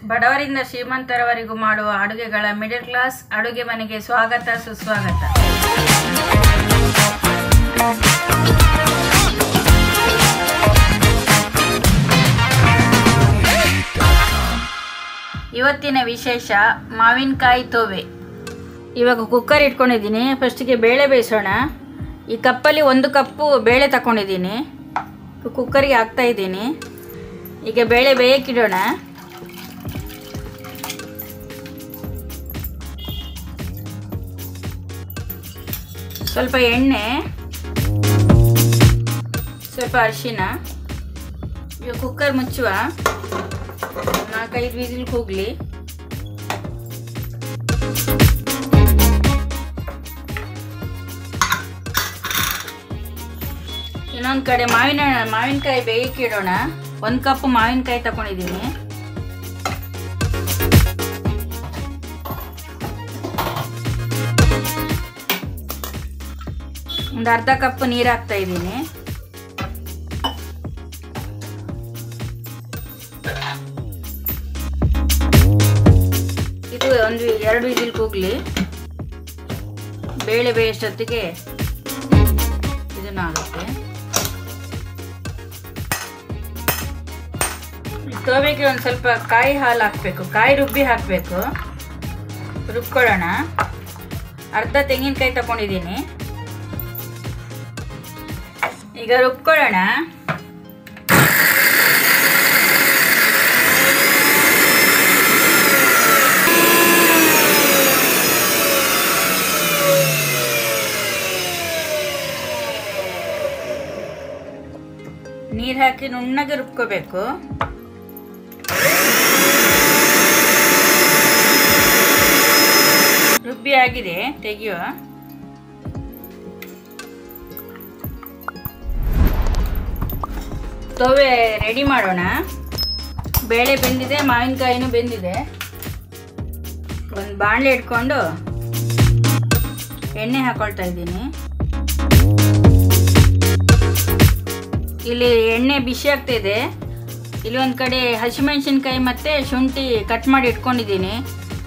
ಬಡವರಿಂದ ಶ್ರೀಮಂತರವರೆಗೂ ಮಾಡುವ ಅಡುಗೆಗಳ middle class ಅಡುಗೆ ಮನೆಗೆ ಸ್ವಾಗತ ಸುಸ್ವಾಗತ. ಇವತ್ತಿನ ವಿಶೇಷ ಮಾವಿನಕಾಯಿ ತೋವೆ. ಇವಾಗ ಕುಕ್ಕರ್ ಇಟ್ಕೊಂಡಿದ್ದೀನಿ. ಫಸ್ಟಿಗೆ ಬೇಳೆ ಬೇಯಿಸೋಣ. ಈ ಕಪ್ಪಲ್ಲಿ 1 ಕಪ್ಪು ಬೇಳೆ ತಗೊಂಡಿದ್ದೀನಿ. ಕುಕ್ಕರಿಗೆ ಹಾಕ್ತಾ ಇದ್ದೀನಿ. ಈಗ ಬೇಳೆ ಬೇಯಕ್ಕಿಡೋಣ. ಸ್ವಲ್ಪ ಎಣ್ಣೆ, ಸ್ವಲ್ಪ ಅರಿಶಿನ. ಈಗ ಕುಕ್ಕರ್ ಮುಚ್ಚುವ. 4-5 ವಿಸಿಲ್ ಕೂಗಲಿ. ಇನ್ನೊಂದು ಕಡೆ ಮಾವಿನಕಾಯಿ ಬೇಯಕ್ಕಿಡೋಣ. 1 ಕಪ್ ಮಾವಿನಕಾಯಿ ತಗೊಂಡಿದ್ದೀನಿ. ಒಂದು ಅರ್ಧ ಕಪ್ ನೀರು ಹಾಕ್ತಾ ಇದ್ದೀನಿ. ಇದು 1-2 ವಿಸಿಲ್ ಕೂಗಲಿ. ಬೇಳೆ ಬೇಯಷ್ಟೊತ್ತಿಗೆ ಇದನ್ನು ಆಗುತ್ತೆ. ತೋವೆಗೆ ಒಂದು ಸ್ವಲ್ಪ ಕಾಯಿ ಹಾಲು ಹಾಕಬೇಕು. ಕಾಯಿ ರುಬ್ಬಿ ಹಾಕಬೇಕು. ರುಬ್ಕೊಳ್ಳೋಣ. ಅರ್ಧ ತೆಂಗಿನಕಾಯಿ ತಗೊಂಡಿದ್ದೀನಿ. ಈಗ ರುಬ್ಕೊಳ್ಳೋಣ. ನೀರು ಹಾಕಿ ನುಣ್ಣಗೆ ರುಬ್ಕೋಬೇಕು. ರುಬ್ಬಿ ಆಗಿದೆ, ತೆಗೆಯುವ. ತೋವೆ ರೆಡಿ ಮಾಡೋಣ. ಬೇಳೆ ಬೆಂದಿದೆ, ಮಾವಿನಕಾಯಿನೂ ಬೆಂದಿದೆ. ಒಂದು ಬಾಣಲೆ ಇಟ್ಕೊಂಡು ಎಣ್ಣೆ ಹಾಕೊಳ್ತಾ ಇದ್ದೀನಿ. ಇಲ್ಲಿ ಎಣ್ಣೆ ಬಿಸಿ ಆಗ್ತಾಯಿದೆ. ಇಲ್ಲಿ ಒಂದು ಕಡೆ ಹಸಿಮೆಣಸಿನ್ಕಾಯಿ ಮತ್ತು ಶುಂಠಿ ಕಟ್ ಮಾಡಿ ಇಟ್ಕೊಂಡಿದ್ದೀನಿ.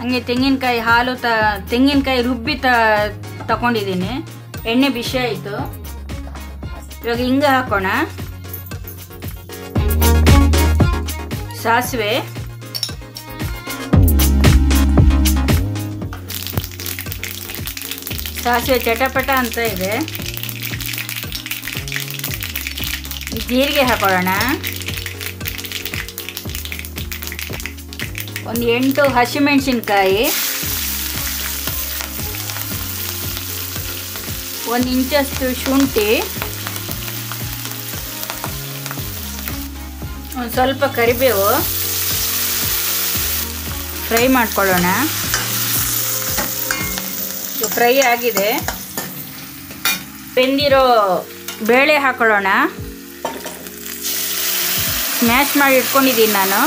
ಹಾಗೆ ತೆಂಗಿನಕಾಯಿ ಹಾಲು ತೆಂಗಿನಕಾಯಿ ರುಬ್ಬಿ ತಗೊಂಡಿದ್ದೀನಿ. ಎಣ್ಣೆ ಬಿಸಿ ಆಯಿತು. ಇವಾಗ ಹಿಂಗೆ ಹಾಕೋಣ. ಸಾಸಿವೆ, ಚಟಪಟ ಅಂತ ಇದೆ. ಜೀರಿಗೆ ಹಾಕೊಳ್ಳೋಣ. ಒಂದು 8 ಹಸಿಮೆಣಸಿನ್ಕಾಯಿ, 1 ಇಂಚಷ್ಟು ಶುಂಠಿ, ಒಂದು ಸ್ವಲ್ಪ ಕರಿಬೇವು ಫ್ರೈ ಮಾಡ್ಕೊಳ್ಳೋಣ. ಫ್ರೈ ಆಗಿದೆ. ಬೆಂದಿರೋ ಬೇಳೆ ಹಾಕೊಳ್ಳೋಣ. ಸ್ಮ್ಯಾಶ್ ಮಾಡಿ ಇಟ್ಕೊಂಡಿದ್ದೀನಿ ನಾನು.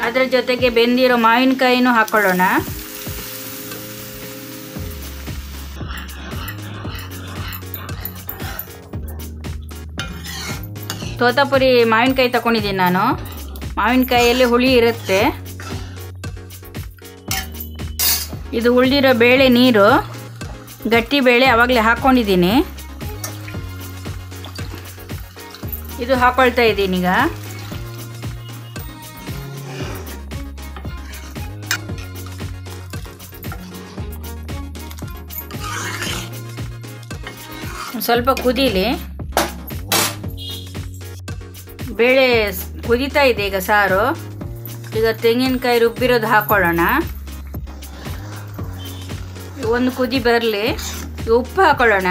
ಅದರ ಜೊತೆಗೆ ಬೆಂದಿರೋ ಮಾವಿನಕಾಯಿನೂ ಹಾಕೊಳ್ಳೋಣ. ತೋತಾಪುರಿ ಮಾವಿನಕಾಯಿ ತಗೊಂಡಿದ್ದೀನಿ ನಾನು. ಮಾವಿನಕಾಯಿಯಲ್ಲಿ ಹುಳಿ ಇರುತ್ತೆ. ಇದು ಉಳಿದಿರೋ ಬೇಳೆ ನೀರು, ಗಟ್ಟಿ ಬೇಳೆ ಆವಾಗಲೇ ಹಾಕ್ಕೊಂಡಿದ್ದೀನಿ. ಇದು ಹಾಕ್ಕೊಳ್ತಾ ಇದ್ದೀನಿ ಈಗ. ಸ್ವಲ್ಪ ಕುದೀಲಿ. ಬೇಳೆ ಕುದೀತಾ ಇದೆ ಈಗ ಸಾರು. ಈಗ ತೆಂಗಿನಕಾಯಿ ರುಬ್ಬಿರೋದು ಹಾಕ್ಕೊಳ್ಳೋಣ. ಒಂದು ಕುದಿ ಬರಲಿ. ಉಪ್ಪು ಹಾಕ್ಕೊಳ್ಳೋಣ.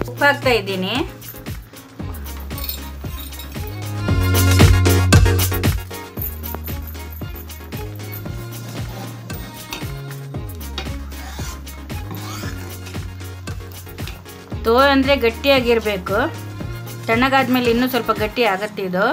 ಉಪ್ಪು ಹಾಕ್ತಾ ಇದ್ದೀನಿ. ತೋವೆ ಅಂದರೆ ಗಟ್ಟಿಯಾಗಿರಬೇಕು. ತಣ್ಣಗಾದ್ಮೇಲೆ ಇನ್ನೂ ಸ್ವಲ್ಪ ಗಟ್ಟಿ ಆಗತ್ತೆ ಇದು.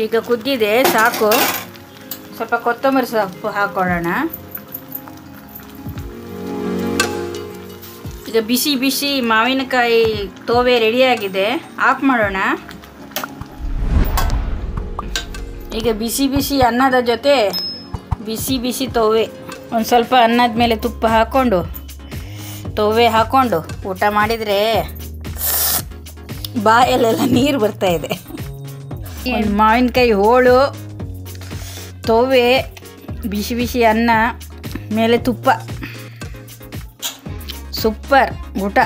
ಈಗ ಕುದ್ದಿದೆ, ಸಾಕು. ಸ್ವಲ್ಪ ಕೊತ್ತಂಬರಿ ಸೊಪ್ಪು ಹಾಕೊಳ್ಳೋಣ. ಈಗ ಬಿಸಿ ಬಿಸಿ ಮಾವಿನಕಾಯಿ ತೋವೆ ರೆಡಿಯಾಗಿದೆ, ಆಫ್ ಮಾಡೋಣ. ಈಗ ಬಿಸಿ ಬಿಸಿ ಅನ್ನದ ಜೊತೆ ಬಿಸಿ ಬಿಸಿ ತೋವೆ, ಒಂದು ಸ್ವಲ್ಪ ಅನ್ನದ ಮೇಲೆ ತುಪ್ಪ ಹಾಕ್ಕೊಂಡು ತೋವೆ ಹಾಕ್ಕೊಂಡು ಊಟ ಮಾಡಿದರೆ ಬಾಯಲ್ಲೆಲ್ಲ ನೀರು ಬರ್ತಾಯಿದೆ. ಒಂದು ಮಾವಿನಕಾಯಿ ಹೋಳು, ತೋವೆ, ಬಿಸಿ ಬಿಸಿ ಅನ್ನ, ಮೇಲೆ ತುಪ್ಪ, ಸೂಪರ್ ಊಟ.